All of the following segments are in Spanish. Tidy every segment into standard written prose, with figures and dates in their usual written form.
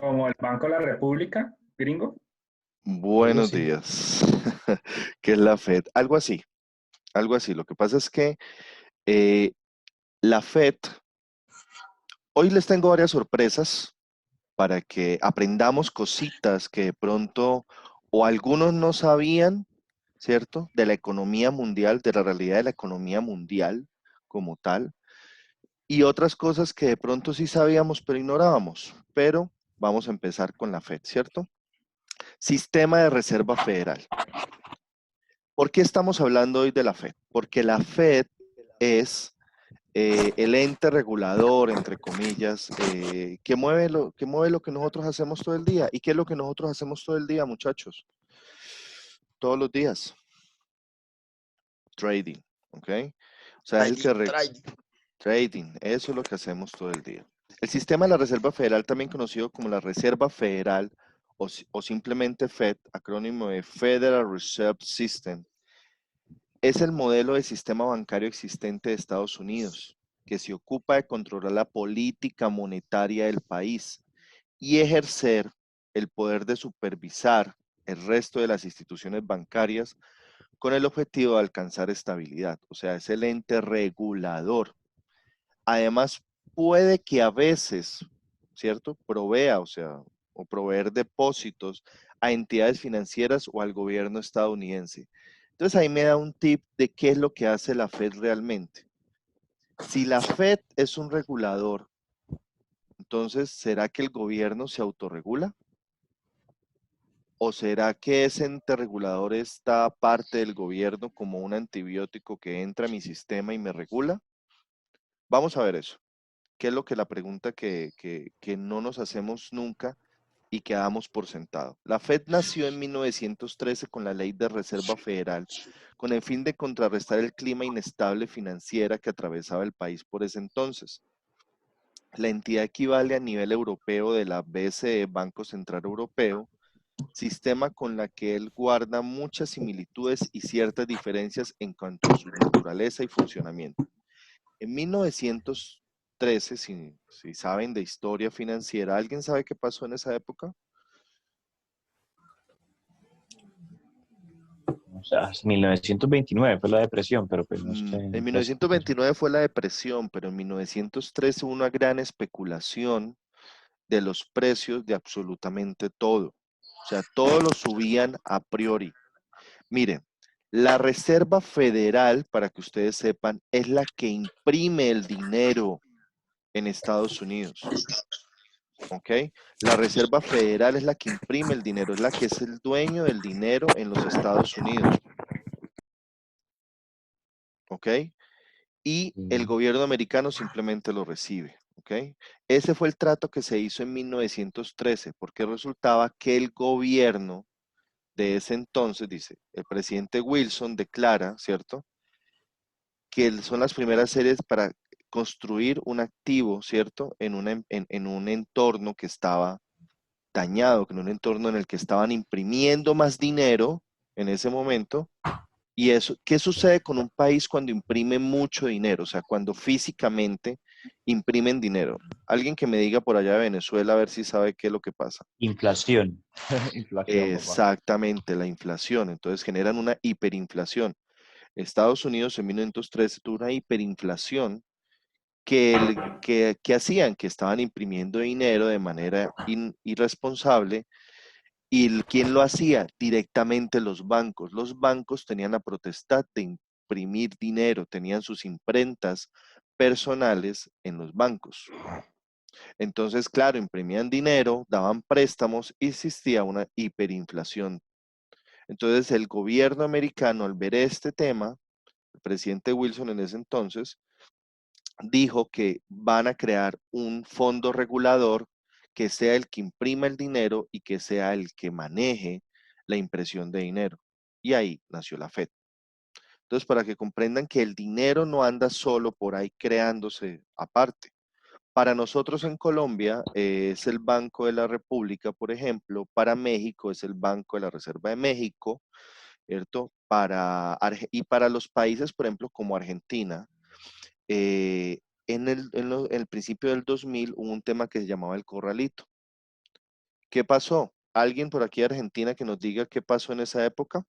Como el Banco de la República, gringo, algo Buenos así. días. ¿Qué es la Fed? Algo así, algo así. Lo que pasa es que eh, la Fed, hoy les tengo varias sorpresas para que aprendamos cositas que de pronto o algunos no sabían, ¿cierto? De la economía mundial, de la realidad de la economía mundial como tal, y otras cosas que de pronto sí sabíamos pero ignorábamos. Pero vamos a empezar con la Fed, ¿cierto? Sistema de Reserva Federal. ¿Por qué estamos hablando hoy de la Fed? Porque la Fed es el ente regulador, entre comillas, que mueve lo que nosotros hacemos todo el día. ¿Y qué es lo que nosotros hacemos todo el día, muchachos? Todos los días. Trading, ¿ok? O sea, es el Trading, que... trading. Trading, eso es lo que hacemos todo el día. El sistema de la Reserva Federal, también conocido como la Reserva Federal o simplemente Fed, acrónimo de Federal Reserve System, es el modelo de sistema bancario existente de Estados Unidos, que se ocupa de controlar la política monetaria del país y ejercer el poder de supervisar el resto de las instituciones bancarias con el objetivo de alcanzar estabilidad. O sea, es el ente regulador. Además, puede que a veces, ¿cierto? Provea, o sea, o proveer depósitos a entidades financieras o al gobierno estadounidense. Entonces ahí me da un tip de qué es lo que hace la Fed realmente. Si la Fed es un regulador, entonces, ¿será que el gobierno se autorregula? ¿O será que ese ente regulador está parte del gobierno como un antibiótico que entra a mi sistema y me regula? Vamos a ver eso. ¿Qué es lo que la pregunta que no nos hacemos nunca y que damos por sentado? La Fed nació en 1913 con la Ley de Reserva Federal, con el fin de contrarrestar el clima inestable financiera que atravesaba el país por ese entonces. La entidad equivale a nivel europeo de la BCE, Banco Central Europeo, sistema con la que él guarda muchas similitudes y ciertas diferencias en cuanto a su naturaleza y funcionamiento. En 1913, si saben de historia financiera, ¿alguien sabe qué pasó en esa época? O sea, 1929 fue la depresión, pero pues no sé. En Las- 1929 fue la depresión, pero en 1913 hubo una gran especulación de los precios de absolutamente todo. O sea, todo lo subían a priori. Miren, la Reserva Federal, para que ustedes sepan, es la que imprime el dinero en Estados Unidos. ¿Ok? La Reserva Federal es la que imprime el dinero, es la que es el dueño del dinero en los Estados Unidos. ¿Ok? Y el gobierno americano simplemente lo recibe. ¿Ok? Ese fue el trato que se hizo en 1913, porque resultaba que el gobierno de ese entonces, dice, el presidente Wilson declara, ¿cierto? Que son las primeras series para construir un activo, ¿cierto? En un entorno que estaba dañado, en un entorno en el que estaban imprimiendo más dinero en ese momento. Y eso, ¿qué sucede con un país cuando imprime mucho dinero? O sea, cuando físicamente imprimen dinero. Alguien que me diga por allá de Venezuela a ver si sabe qué es lo que pasa. Inflación. Inflación, papá. Exactamente, la inflación. Entonces generan una hiperinflación. Estados Unidos en 1913 tuvo una hiperinflación que hacían, que estaban imprimiendo dinero de manera irresponsable. ¿Y quién lo hacía? Directamente los bancos. Los bancos tenían la potestad de imprimir dinero, tenían sus imprentas personales en los bancos. Entonces, claro, imprimían dinero, daban préstamos y existía una hiperinflación. Entonces, el gobierno americano, al ver este tema, el presidente Wilson en ese entonces, dijo que van a crear un fondo regulador que sea el que imprima el dinero y que sea el que maneje la impresión de dinero. Y ahí nació la Fed. Entonces, para que comprendan que el dinero no anda solo por ahí creándose aparte. Para nosotros en Colombia es el Banco de la República, por ejemplo. Para México es el Banco de la Reserva de México, ¿cierto? Y para los países, por ejemplo, como Argentina, en el principio del 2000 hubo un tema que se llamaba el corralito. ¿Qué pasó? ¿Alguien por aquí de Argentina que nos diga qué pasó en esa época?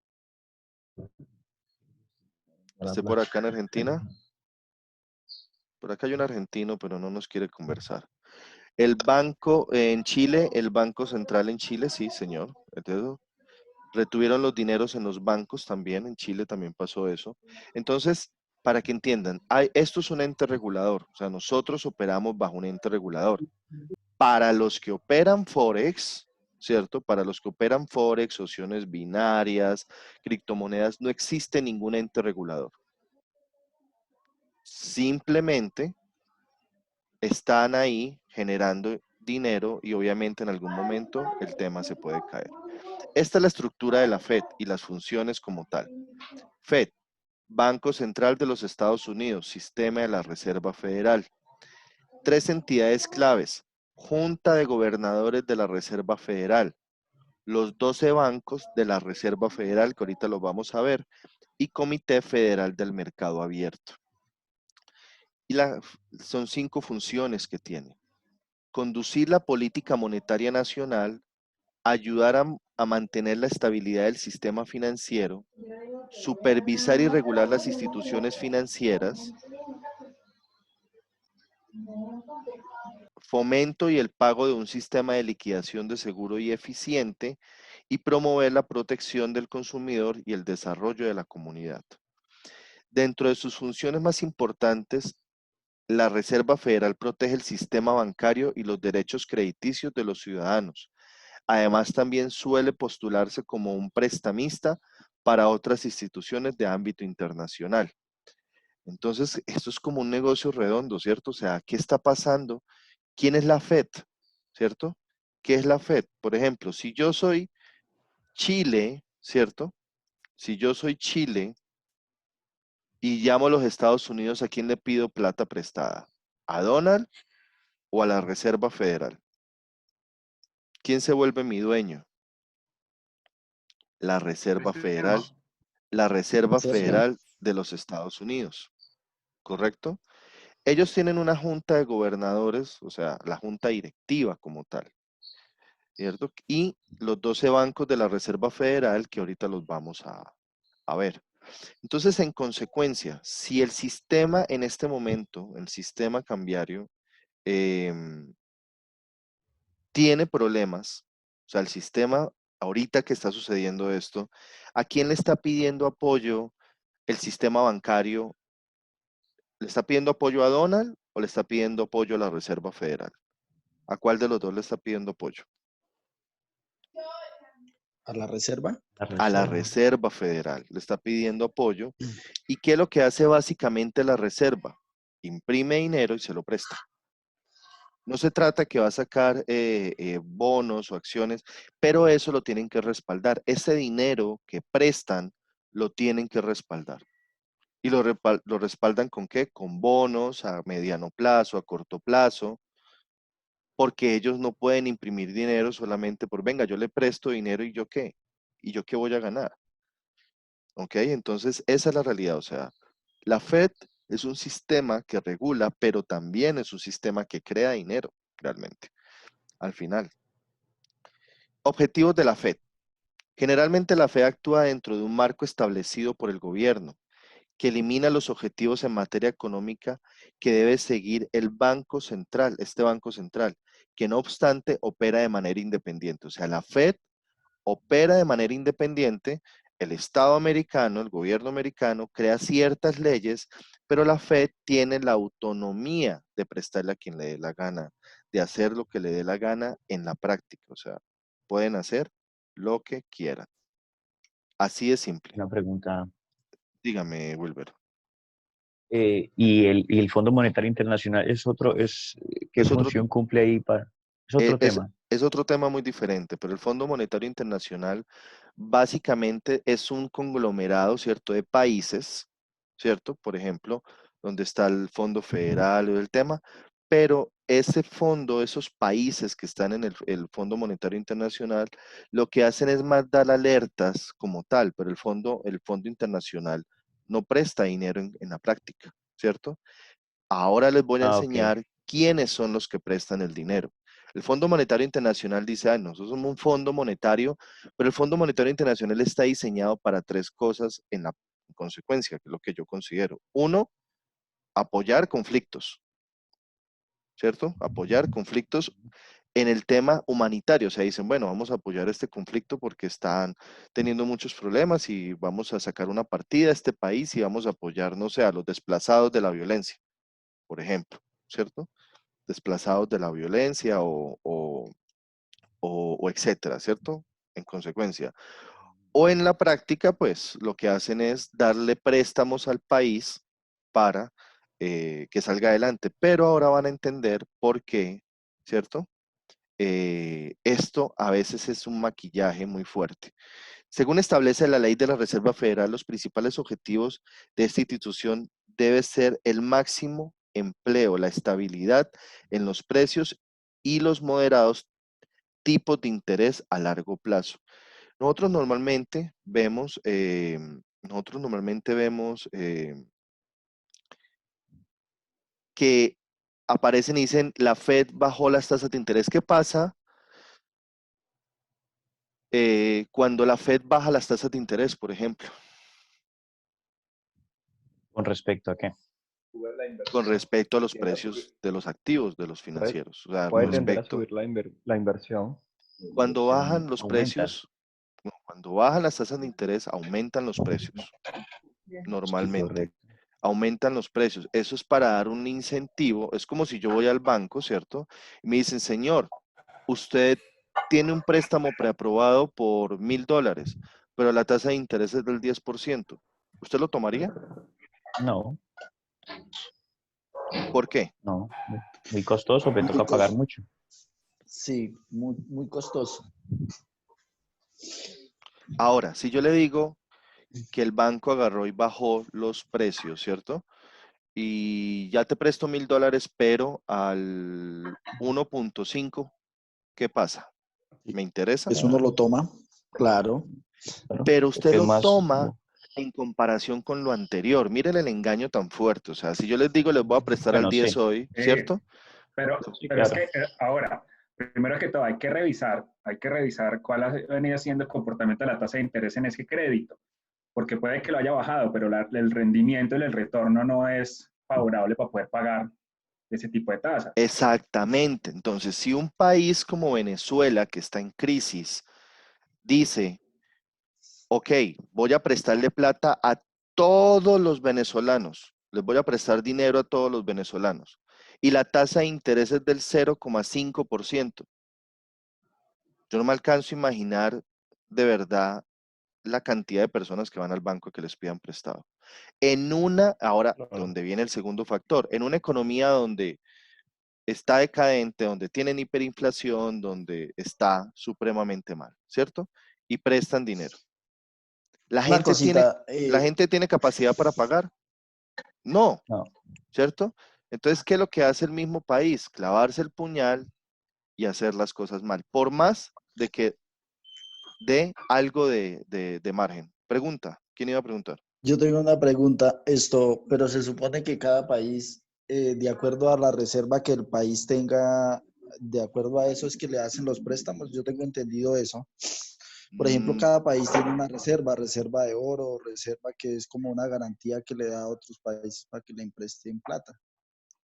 ¿Esté por acá en Argentina? Por acá hay un argentino, pero no nos quiere conversar. El banco en Chile, el Banco Central en Chile, sí, señor. Entonces, retuvieron los dineros en los bancos también, en Chile también pasó eso. Entonces, para que entiendan, esto es un ente regulador, o sea, nosotros operamos bajo un ente regulador. Para los que operan Forex, ¿cierto? Para los que operan Forex, opciones binarias, criptomonedas, no existe ningún ente regulador. Simplemente están ahí generando dinero y obviamente en algún momento el tema se puede caer. Esta es la estructura de la Fed y las funciones como tal. Fed, Banco Central de los Estados Unidos, Sistema de la Reserva Federal. 3 entidades claves. Junta de Gobernadores de la Reserva Federal. Los 12 bancos de la Reserva Federal, que ahorita lo vamos a ver, y Comité Federal del Mercado Abierto. Y son 5 funciones que tiene. Conducir la política monetaria nacional, ayudar a mantener la estabilidad del sistema financiero, supervisar y regular las instituciones financieras, fomento y el pago de un sistema de liquidación de seguro y eficiente, y promover la protección del consumidor y el desarrollo de la comunidad. Dentro de sus funciones más importantes, la Reserva Federal protege el sistema bancario y los derechos crediticios de los ciudadanos. Además, también suele postularse como un prestamista para otras instituciones de ámbito internacional. Entonces, esto es como un negocio redondo, ¿cierto? O sea, ¿qué está pasando? ¿Quién es la Fed? ¿Cierto? ¿Qué es la Fed? Por ejemplo, si yo soy Chile, ¿cierto? Si yo soy Chile y llamo a los Estados Unidos, ¿a quién le pido plata prestada? ¿A Donald o a la Reserva Federal? ¿Quién se vuelve mi dueño? La Reserva Federal. La Reserva Federal de los Estados Unidos, ¿correcto? Ellos tienen una junta de gobernadores, o sea, la junta directiva como tal, ¿cierto? Y los 12 bancos de la Reserva Federal, que ahorita los vamos a ver. Entonces, en consecuencia, si el sistema en este momento, el sistema cambiario, tiene problemas, o sea, el sistema, ahorita que está sucediendo esto, ¿a quién le está pidiendo apoyo el sistema bancario? ¿Le está pidiendo apoyo a Donald o le está pidiendo apoyo a la Reserva Federal? ¿A cuál de los dos le está pidiendo apoyo? ¿A la reserva? A la Reserva Federal. Le está pidiendo apoyo. ¿Y qué es lo que hace básicamente la Reserva? Imprime dinero y se lo presta. No se trata que va a sacar bonos o acciones, pero eso lo tienen que respaldar. Ese dinero que prestan lo tienen que respaldar. ¿Y lo respaldan con qué? Con bonos a mediano plazo, a corto plazo, porque ellos no pueden imprimir dinero solamente por, venga, yo le presto dinero y yo qué, y yo qué voy a ganar. ¿Ok? Entonces, esa es la realidad. O sea, la Fed es un sistema que regula, pero también es un sistema que crea dinero, realmente, al final. Objetivos de la Fed. Generalmente la Fed actúa dentro de un marco establecido por el gobierno, que elimina los objetivos en materia económica que debe seguir el Banco Central, este Banco Central, que no obstante opera de manera independiente. O sea, la Fed opera de manera independiente, el Estado americano, el gobierno americano, crea ciertas leyes, pero la Fed tiene la autonomía de prestarle a quien le dé la gana, de hacer lo que le dé la gana en la práctica. O sea, pueden hacer lo que quieran. Así de simple. Una pregunta. Dígame, Wilber. Y el Fondo Monetario Internacional es otro, ¿qué Es otro, función cumple ahí es otro tema? es otro tema muy diferente, pero el Fondo Monetario Internacional básicamente es un conglomerado, ¿cierto?, de países, ¿cierto? Por ejemplo, donde está el Fondo Federal o el tema, pero ese fondo, esos países que están en el Fondo Monetario Internacional, lo que hacen es más dar alertas como tal, pero el Fondo Internacional no presta dinero en la práctica, ¿cierto? Ahora les voy a Ah, ok. enseñar quiénes son los que prestan el dinero. El Fondo Monetario Internacional dice, ah, nosotros somos un fondo monetario, pero el Fondo Monetario Internacional está diseñado para tres cosas en la consecuencia, que es lo que yo considero. Uno, apoyar conflictos, ¿cierto? Apoyar conflictos en el tema humanitario. O sea, dicen, bueno, vamos a apoyar este conflicto porque están teniendo muchos problemas y vamos a sacar una partida a este país y vamos a apoyar, no sé, a los desplazados de la violencia, por ejemplo, ¿cierto? Desplazados de la violencia o etcétera, ¿cierto? En consecuencia. O en la práctica, pues, lo que hacen es darle préstamos al país para que salga adelante. Pero ahora van a entender por qué, ¿cierto? Esto a veces es un maquillaje muy fuerte. Según establece la ley de la Reserva Federal, los principales objetivos de esta institución debe ser el máximo empleo, la estabilidad en los precios y los moderados tipos de interés a largo plazo. Nosotros normalmente vemos, que aparecen y dicen, la Fed bajó las tasas de interés. ¿Qué pasa cuando la Fed baja las tasas de interés, por ejemplo? ¿Con respecto a qué? Con respecto a los precios de los activos de los financieros. O sea, Puede tender a respecto, subir la inversión. cuando bajan los Aumentan. precios, no, cuando bajan las tasas de interés, aumentan los precios, Sí, normalmente. correcto. Aumentan los precios. Eso es para dar un incentivo. Es como si yo voy al banco, ¿cierto? Y me dicen, señor, usted tiene un préstamo preaprobado por $1,000, pero la tasa de interés es del 10%. ¿Usted lo tomaría? No, ¿Por qué? no. Muy costoso, me toca pagar mucho. Sí, muy, muy costoso. Ahora, si yo le digo que el banco agarró y bajó los precios, ¿cierto? Y ya te presto $1,000, pero al 1.5, ¿qué pasa? ¿Me interesa? Eso uno lo toma, claro. Claro, Pero porque usted es lo más, toma en comparación con lo anterior. Miren el engaño tan fuerte. O sea, si yo les digo, les voy a prestar al bueno, 10 sí, hoy, ¿cierto? sí, Pero es claro. que ahora, primero que todo, hay que revisar cuál ha venido siendo el comportamiento de la tasa de interés en ese crédito, porque puede que lo haya bajado, pero el rendimiento y el retorno no es favorable para poder pagar ese tipo de tasas. Exactamente. Entonces, si un país como Venezuela, que está en crisis, dice, ok, voy a prestarle plata a todos los venezolanos, les voy a prestar dinero a todos los venezolanos, y la tasa de interés es del 0,5%. Yo no me alcanzo a imaginar de verdad la cantidad de personas que van al banco a que les pidan prestado. Ahora, Claro. donde viene el segundo factor, en una economía donde está decadente, donde tienen hiperinflación, donde está supremamente mal, ¿cierto? Y prestan dinero. ¿La Una gente tiene, cosita, la gente tiene capacidad para pagar? No, No, ¿cierto? Entonces, ¿qué es lo que hace el mismo país? Clavarse el puñal y hacer las cosas mal, por más de que dé algo de margen. Pregunta, ¿quién iba a preguntar? yo tengo una pregunta, pero se supone que cada país, de acuerdo a la reserva que el país tenga, de acuerdo a eso es que le hacen los préstamos. Yo tengo entendido eso. Por ejemplo, Mm, cada país tiene una reserva de oro, reserva que es como una garantía que le da a otros países para que le presten plata.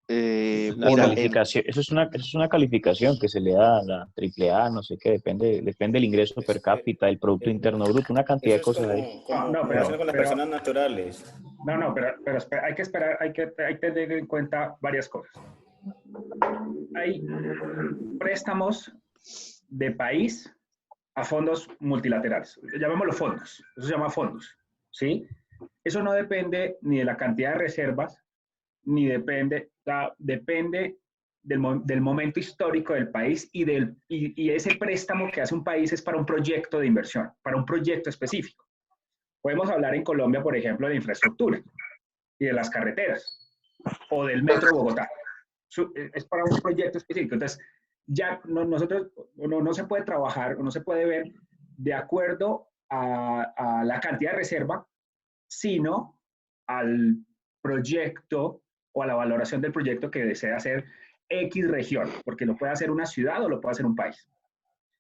la ¿O mira, no? calificación, eso es una calificación que se le da a la AAA, no sé qué, depende del ingreso per cápita, del Producto Interno Bruto, una cantidad Eso de es cosas ahí. No, como funciona con las personas naturales. pero hay que esperar, hay que tener en cuenta varias cosas. Hay préstamos de país a fondos multilaterales. Llamémoslo fondos. Eso se llama fondos. ¿Sí? Eso no depende ni de la cantidad de reservas, ni depende, depende del momento histórico del país y ese préstamo que hace un país es para un proyecto de inversión, para un proyecto específico. Podemos hablar en Colombia, por ejemplo, de infraestructura y de las carreteras o del metro de Bogotá. Es para un proyecto específico. Entonces, ya nosotros no se puede trabajar o no se puede ver de acuerdo a la cantidad de reserva, sino al proyecto o a la valoración del proyecto que desea hacer X región, porque lo puede hacer una ciudad o lo puede hacer un país.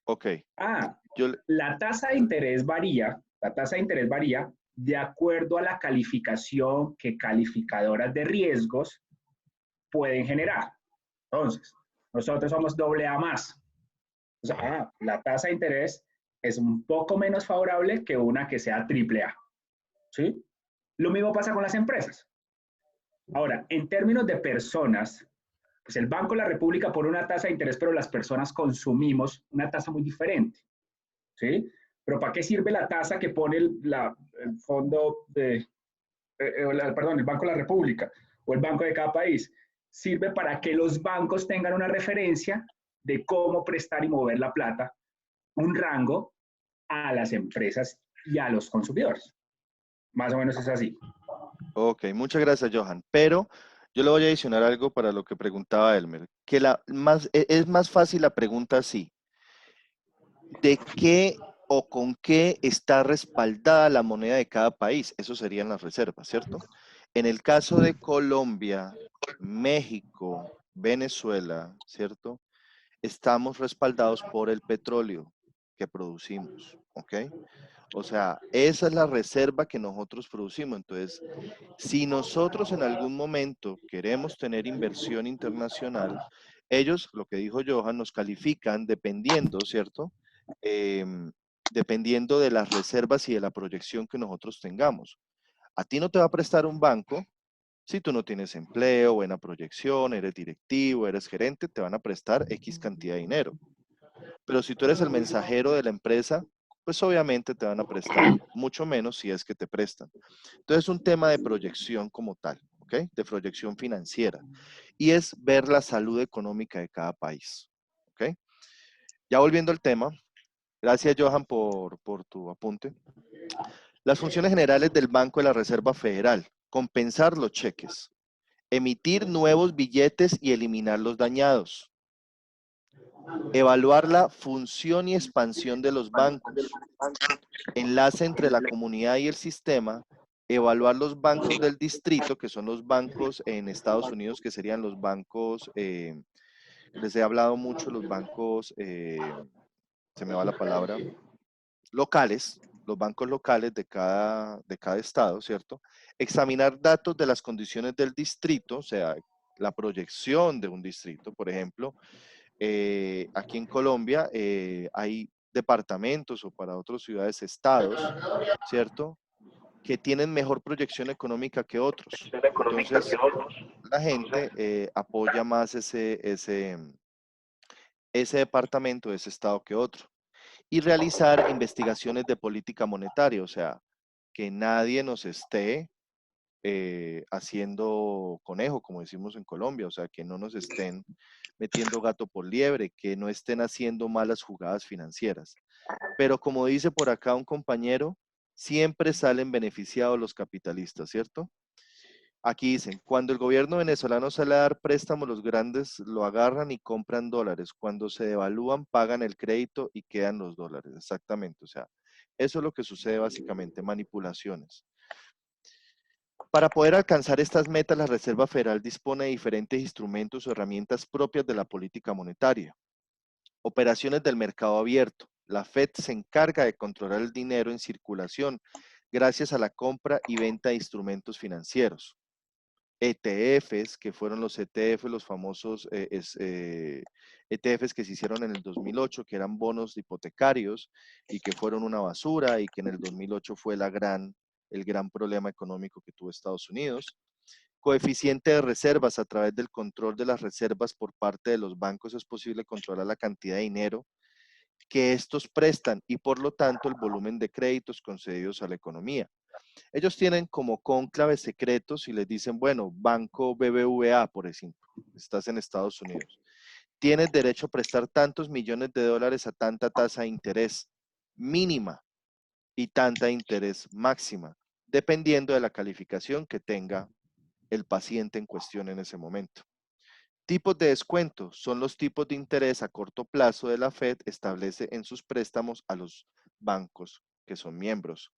Ok. Ah, Yo, la tasa de interés varía de acuerdo a la calificación que calificadoras de riesgos pueden generar. Entonces, nosotros somos AA más. O sea, la tasa de interés es un poco menos favorable que una que sea AAA. ¿Sí? Lo mismo pasa con las empresas. Ahora, en términos de personas, pues el Banco de la República pone una tasa de interés, pero las personas consumimos una tasa muy diferente. ¿Sí? Pero ¿para qué sirve la tasa que pone el fondo de, perdón, el Banco de la República o el banco de cada país? Sirve para que los bancos tengan una referencia de cómo prestar y mover la plata, un rango a las empresas y a los consumidores. Más o menos es así. ok, muchas gracias, Johan. Pero yo le voy a adicionar algo para lo que preguntaba Elmer, que es más fácil la pregunta así. ¿De qué o con qué está respaldada la moneda de cada país? Eso serían las reservas, ¿cierto? En el caso de Colombia, México, Venezuela, ¿cierto? Estamos respaldados por el petróleo que producimos, ¿ok? O sea, esa es la reserva que nosotros producimos. Entonces, si nosotros en algún momento queremos tener inversión internacional, ellos, lo que dijo Johan, nos califican dependiendo, ¿cierto? Dependiendo de las reservas y de la proyección que nosotros tengamos. A ti no te va a prestar un banco si tú no tienes empleo, buena proyección, eres directivo, eres gerente, te van a prestar X cantidad de dinero. Pero si tú eres el mensajero de la empresa, pues obviamente te van a prestar mucho menos si es que te prestan. Entonces es un tema de proyección como tal, ¿ok? De proyección financiera. Y es ver la salud económica de cada país, ¿ok? Ya volviendo al tema, gracias Johan por tu apunte. Las funciones generales del Banco de la Reserva Federal: compensar los cheques, emitir nuevos billetes y eliminar los dañados, evaluar la función y expansión de los bancos, enlace entre la comunidad y el sistema, evaluar los bancos del distrito, que son los bancos en Estados Unidos, que serían los bancos, les he hablado mucho, los bancos, se me va la palabra, locales, los bancos locales de cada estado, ¿cierto? Examinar datos de las condiciones del distrito, o sea, la proyección de un distrito, por ejemplo. Aquí en Colombia hay departamentos o para otras ciudades, estados, ¿cierto? Que tienen mejor proyección económica que otros. Entonces, la gente apoya más ese departamento, ese estado que otro. Y realizar investigaciones de política monetaria, o sea, que nadie nos esté haciendo conejo, como decimos en Colombia, o sea, que no nos estén metiendo gato por liebre, que no estén haciendo malas jugadas financieras. Pero como dice por acá un compañero, siempre salen beneficiados los capitalistas, ¿cierto? Aquí dicen, cuando el gobierno venezolano sale a dar préstamos, los grandes lo agarran y compran dólares. Cuando se devalúan, pagan el crédito y quedan los dólares. Exactamente, o sea, eso es lo que sucede básicamente, manipulaciones. Para poder alcanzar estas metas, la Reserva Federal dispone de diferentes instrumentos o herramientas propias de la política monetaria. Operaciones del mercado abierto. La Fed se encarga de controlar el dinero en circulación gracias a la compra y venta de instrumentos financieros. ETFs, que fueron los ETF, los famosos ETFs que se hicieron en el 2008, que eran bonos hipotecarios y que fueron una basura y que en el 2008 fue el gran problema económico que tuvo Estados Unidos. Coeficiente de reservas: a través del control de las reservas por parte de los bancos es posible controlar la cantidad de dinero que estos prestan y por lo tanto el volumen de créditos concedidos a la economía. Ellos tienen como cónclaves secretos y les dicen, bueno, Banco BBVA, por ejemplo, estás en Estados Unidos, tienes derecho a prestar tantos millones de dólares a tanta tasa de interés mínima y tanta de interés máxima, dependiendo de la calificación que tenga el paciente en cuestión en ese momento. Tipos de descuento son los tipos de interés a corto plazo de la Fed establece en sus préstamos a los bancos que son miembros.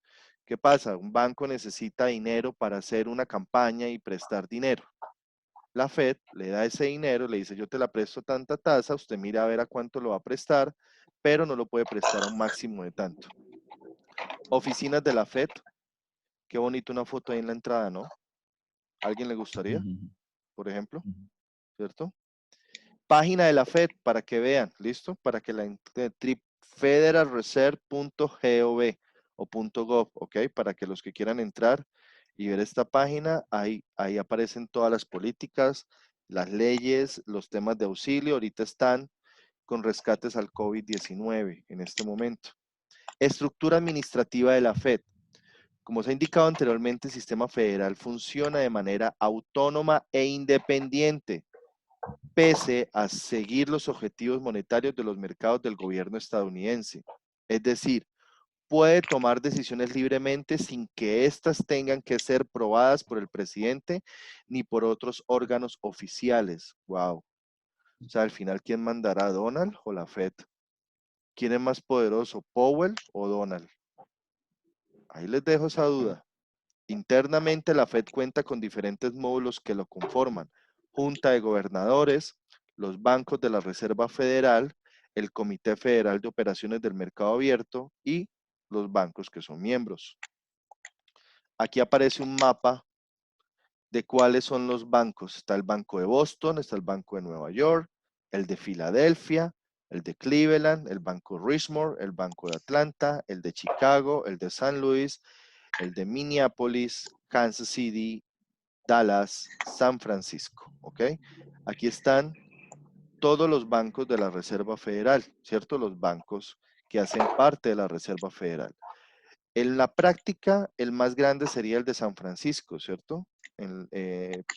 ¿Qué pasa? Un banco necesita dinero para hacer una campaña y prestar dinero. La Fed le da ese dinero, le dice, yo te la presto tanta tasa, usted mira a ver a cuánto lo va a prestar, pero no lo puede prestar a un máximo de tanto. Oficinas de la Fed, qué bonito una foto ahí en la entrada, ¿no? ¿A alguien le gustaría, por ejemplo? ¿Cierto? Página de la Fed para que vean, ¿listo? Para que la federalreserve.gov o .gov, ¿ok? Para que los que quieran entrar y ver esta página, ahí aparecen todas las políticas, las leyes, los temas de auxilio. Ahorita están con rescates al COVID-19 en este momento. Estructura administrativa de la Fed. Como se ha indicado anteriormente, el sistema federal funciona de manera autónoma e independiente, pese a seguir los objetivos monetarios de los mercados del gobierno estadounidense. Es decir, puede tomar decisiones libremente sin que éstas tengan que ser probadas por el presidente ni por otros órganos oficiales. Wow. O sea, al final, ¿quién mandará, Donald o la Fed? ¿Quién es más poderoso, Powell o Donald? Ahí les dejo esa duda. Internamente, la Fed cuenta con diferentes módulos que lo conforman: Junta de Gobernadores, los bancos de la Reserva Federal, el Comité Federal de Operaciones del Mercado Abierto y los bancos que son miembros. Aquí aparece un mapa de cuáles son los bancos. Está el Banco de Boston, está el Banco de Nueva York, el de Filadelfia, el de Cleveland, el Banco Richmond, el Banco de Atlanta, el de Chicago, el de San Luis, el de Minneapolis, Kansas City, Dallas, San Francisco, ¿ok? Aquí están todos los bancos de la Reserva Federal, ¿cierto? Los bancos que hacen parte de la Reserva Federal. En la práctica, el más grande sería el de San Francisco, ¿cierto?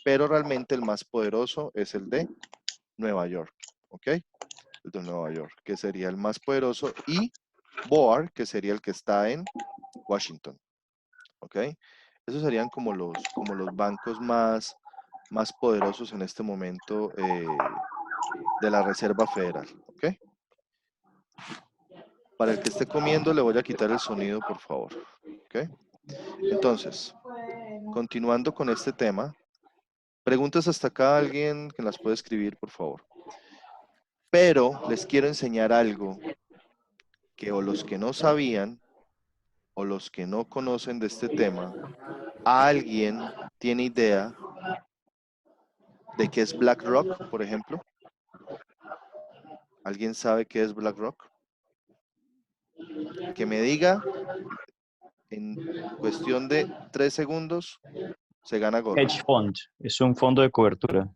Pero realmente el más poderoso es el de Nueva York, ¿ok? El de Nueva York, que sería el más poderoso, y BOAR, que sería el que está en Washington, ¿ok? Esos serían como los bancos más poderosos en este momento de la Reserva Federal, ¿ok? Para el que esté comiendo le voy a quitar el sonido, por favor, ¿ok? Entonces, continuando con este tema, preguntas hasta acá, alguien que las puede escribir, por favor. Pero les quiero enseñar algo que o los que no sabían o los que no conocen de este tema, ¿alguien tiene idea de qué es BlackRock, por ejemplo? ¿Alguien sabe qué es BlackRock? Que me diga en cuestión de 3 segundos, se gana gorro. Hedge fund es un fondo de cobertura.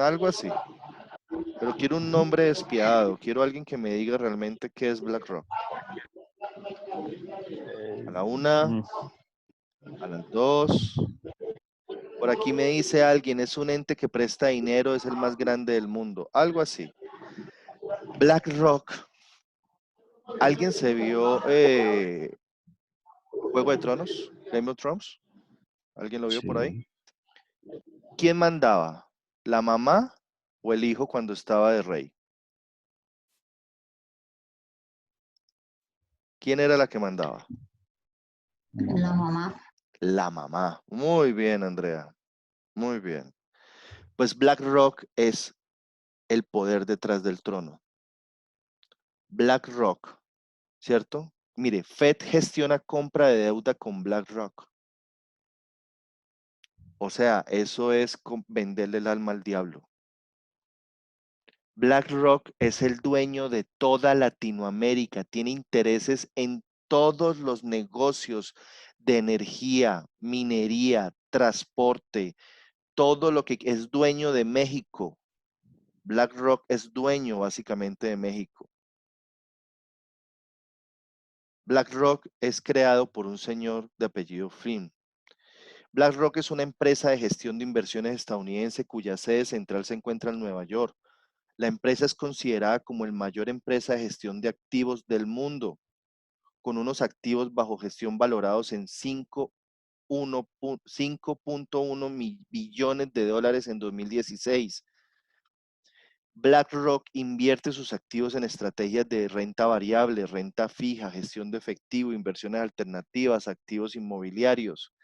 Algo así. Pero quiero un nombre despiadado. Quiero alguien que me diga realmente qué es BlackRock. A la 1, a las 2. Por aquí me dice alguien, es un ente que presta dinero, es el más grande del mundo. Algo así. BlackRock. ¿Alguien se vio Juego de Tronos? Game of Thrones. ¿Alguien lo vio por ahí? Sí. ¿Quién mandaba? ¿La mamá o el hijo cuando estaba de rey? ¿Quién era la que mandaba? La mamá. La mamá. Muy bien, Andrea. Muy bien. Pues BlackRock es el poder detrás del trono. BlackRock, ¿cierto? Mire, Fed gestiona compra de deuda con BlackRock. O sea, eso es venderle el alma al diablo. BlackRock es el dueño de toda Latinoamérica, tiene intereses en todos los negocios de energía, minería, transporte, todo lo que es dueño de México. BlackRock es dueño básicamente de México. BlackRock es creado por un señor de apellido Flynn. BlackRock es una empresa de gestión de inversiones estadounidense cuya sede central se encuentra en Nueva York. La empresa es considerada como la mayor empresa de gestión de activos del mundo, con unos activos bajo gestión valorados en 5.1 billones de dólares en 2016. BlackRock invierte sus activos en estrategias de renta variable, renta fija, gestión de efectivo, inversiones alternativas, activos inmobiliarios.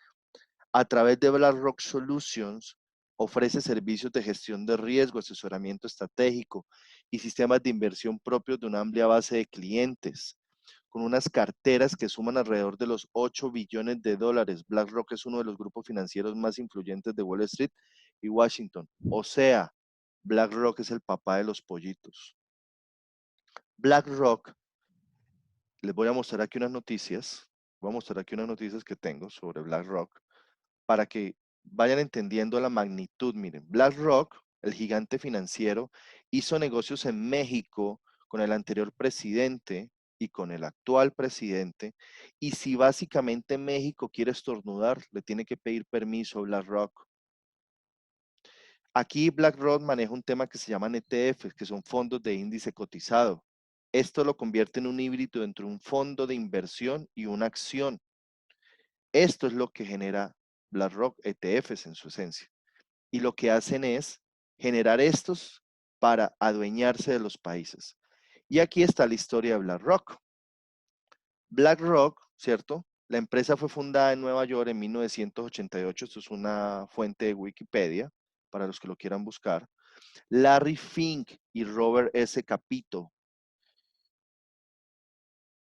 A través de BlackRock Solutions, ofrece servicios de gestión de riesgo, asesoramiento estratégico y sistemas de inversión propios de una amplia base de clientes, con unas carteras que suman alrededor de los 8 billones de dólares. BlackRock es uno de los grupos financieros más influyentes de Wall Street y Washington. O sea, BlackRock es el papá de los pollitos. BlackRock, les voy a mostrar aquí unas noticias. Voy a mostrar aquí unas noticias que tengo sobre BlackRock para que vayan entendiendo la magnitud. Miren, BlackRock, el gigante financiero, hizo negocios en México con el anterior presidente y con el actual presidente. Y si básicamente México quiere estornudar, le tiene que pedir permiso a BlackRock. Aquí BlackRock maneja un tema que se llaman ETFs, que son fondos de índice cotizado. Esto lo convierte en un híbrido entre un fondo de inversión y una acción. Esto es lo que genera BlackRock ETFs en su esencia. Y lo que hacen es generar estos para adueñarse de los países. Y aquí está la historia de BlackRock. BlackRock, ¿cierto? La empresa fue fundada en Nueva York en 1988. Esto es una fuente de Wikipedia, para los que lo quieran buscar. Larry Fink y Robert S. Capito.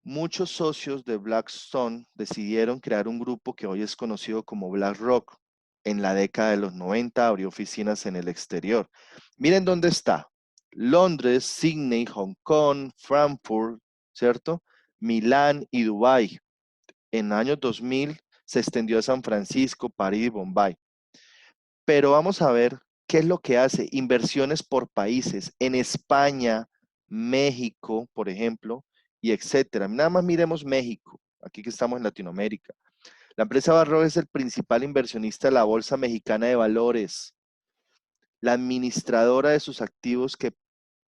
Muchos socios de Blackstone decidieron crear un grupo que hoy es conocido como BlackRock. En la década de los 90 abrió oficinas en el exterior. Miren dónde está. Londres, Sydney, Hong Kong, Frankfurt, ¿cierto? Milán y Dubái. En años 2000 se extendió a San Francisco, París y Bombay. Pero vamos a ver qué es lo que hace. Inversiones por países. En España, México, por ejemplo, y etcétera. Nada más miremos México, aquí que estamos en Latinoamérica. La empresa BlackRock es el principal inversionista de la Bolsa Mexicana de Valores. La administradora de sus activos que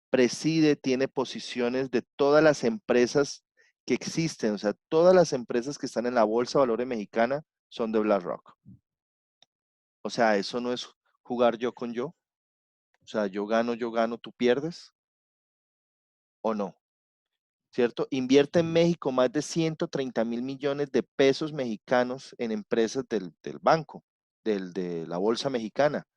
preside tiene posiciones de todas las empresas que existen. O sea, todas las empresas que están en la Bolsa de Valores Mexicana son de BlackRock. O sea, eso no es jugar yo con yo. O sea, yo gano, tú pierdes. ¿O no? ¿Cierto? Invierte en México más de 130 mil millones de pesos mexicanos en empresas del banco, de la bolsa mexicana,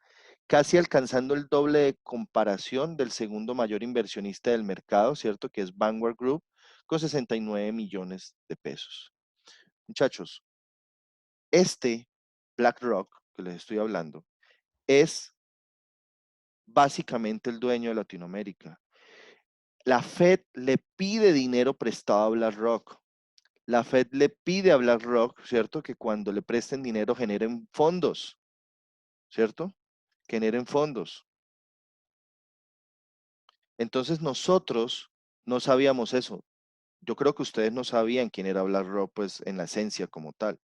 casi alcanzando el doble de comparación del segundo mayor inversionista del mercado, ¿cierto? Que es Vanguard Group, con 69 millones de pesos. Muchachos, este BlackRock que les estoy hablando es básicamente el dueño de Latinoamérica. La Fed le pide dinero prestado a BlackRock. La Fed le pide a BlackRock, ¿cierto? Que cuando le presten dinero generen fondos, ¿cierto? Generen fondos. Entonces nosotros no sabíamos eso. Yo creo que ustedes no sabían quién era BlackRock, pues en la esencia como tal.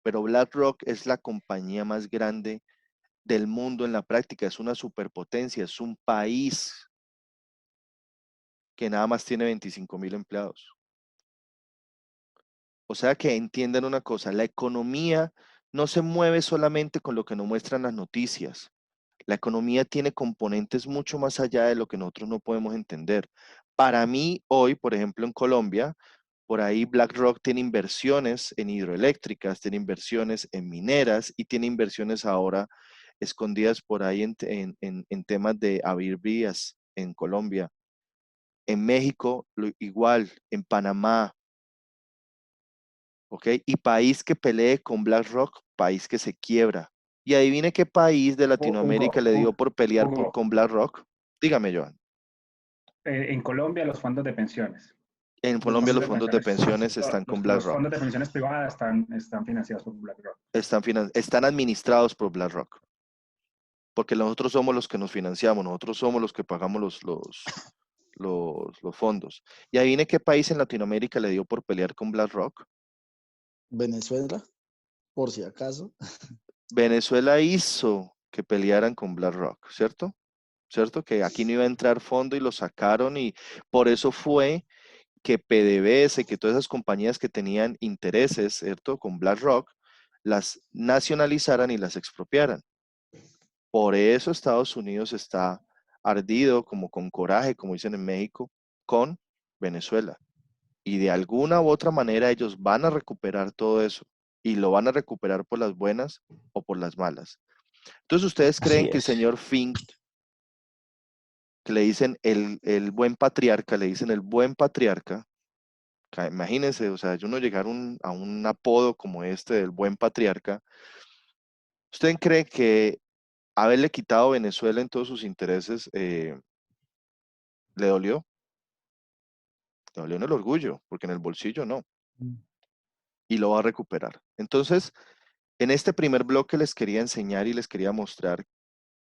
Pero BlackRock es la compañía más grande del mundo en la práctica. Es una superpotencia, es un país que nada más tiene 25,000 empleados. O sea que entiendan una cosa, la economía no se mueve solamente con lo que nos muestran las noticias. La economía tiene componentes mucho más allá de lo que nosotros no podemos entender. Para mí, hoy, por ejemplo, en Colombia, por ahí BlackRock tiene inversiones en hidroeléctricas, tiene inversiones en mineras y tiene inversiones ahora escondidas por ahí en temas de abrir vías en Colombia. En México, igual, en Panamá, ¿ok? Y país que pelee con BlackRock, país que se quiebra. Y adivine qué país de Latinoamérica le dio por pelear Hugo, con BlackRock. Dígame, Joan. en Colombia los fondos de pensiones. En Colombia los fondos de pensiones están con Los BlackRock. fondos de pensiones privadas están financiados por BlackRock. Están administrados por BlackRock. Porque nosotros somos los que nos financiamos, nosotros somos los que pagamos los fondos. Y adivine qué país en Latinoamérica le dio por pelear con BlackRock. Venezuela, por si acaso. Venezuela hizo que pelearan con BlackRock, ¿cierto? ¿Cierto? Que aquí no iba a entrar fondo y lo sacaron y por eso fue que PDVSA, que todas esas compañías que tenían intereses, ¿cierto? Con BlackRock, las nacionalizaran y las expropiaran. Por eso Estados Unidos está ardido, como con coraje, como dicen en México, con Venezuela. Y de alguna u otra manera ellos van a recuperar todo eso. y lo van a recuperar por las buenas o por las malas. Entonces, ¿ustedes creen Así que el es. señor Fink, que le dicen el buen patriarca, le dicen el buen patriarca, imagínense, o sea, yo no llegar a un apodo como este del buen patriarca, ¿usted cree que haberle quitado Venezuela en todos sus intereses le dolió? Le dolió en el orgullo, porque en el bolsillo no, y lo va a recuperar. Entonces, en este primer bloque les quería enseñar y les quería mostrar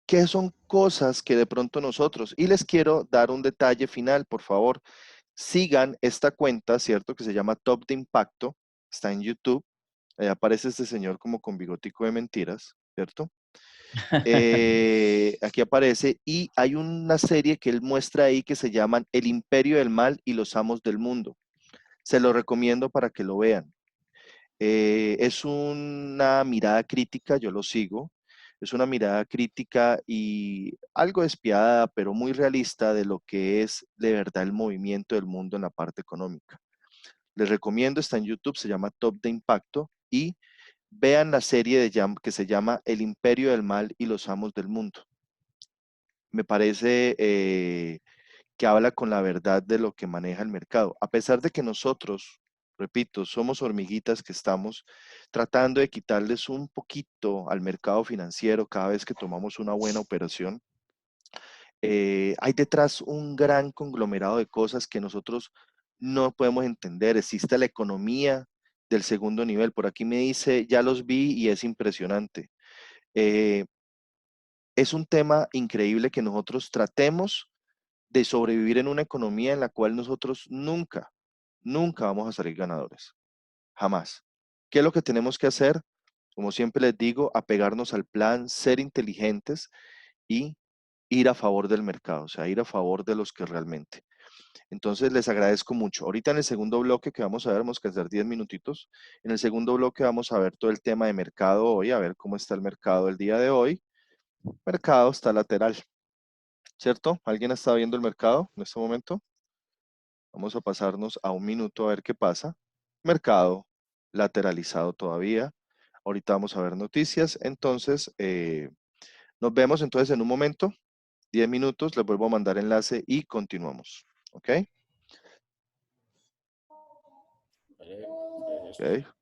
qué son cosas que de pronto nosotros, y les quiero dar un detalle final, por favor, sigan esta cuenta, ¿cierto? Que se llama Top de Impacto, está en YouTube, ahí aparece este señor como con bigotico de mentiras, ¿cierto? Aquí aparece, y hay una serie que él muestra ahí que se llaman El Imperio del Mal y los Amos del Mundo. Se lo recomiendo para que lo vean. Es una mirada crítica, yo lo sigo, es una mirada crítica y algo despiadada, pero muy realista de lo que es de verdad el movimiento del mundo en la parte económica. Les recomiendo, está en YouTube, se llama Top de Impacto, y vean la serie que se llama El Imperio del Mal y los Amos del Mundo. Me parece que habla con la verdad de lo que maneja el mercado. A pesar de que nosotros, repito, somos hormiguitas que estamos tratando de quitarles un poquito al mercado financiero cada vez que tomamos una buena operación, hay detrás un gran conglomerado de cosas que nosotros no podemos entender. Existe la economía del segundo nivel. Por aquí me dice, ya los vi y es impresionante. Eh, es un tema increíble que nosotros tratemos de sobrevivir en una economía en la cual nosotros nunca, nunca vamos a salir ganadores. Jamás. ¿Qué es lo que tenemos que hacer? Como siempre les digo, apegarnos al plan, ser inteligentes y ir a favor del mercado, o sea, ir a favor de los que realmente. Entonces les agradezco mucho. Ahorita en el segundo bloque que vamos a ver, vamos a hacer 10 minutitos. En el segundo bloque vamos a ver todo el tema de mercado hoy, a ver cómo está el mercado el día de hoy. Mercado está lateral, ¿cierto? ¿Alguien está viendo el mercado en este momento? Vamos a pasarnos a un minuto a ver qué pasa. Mercado lateralizado todavía. Ahorita vamos a ver noticias. Entonces, nos vemos entonces en un momento. 10 minutos, les vuelvo a mandar enlace y continuamos. ¿Ok? Ok.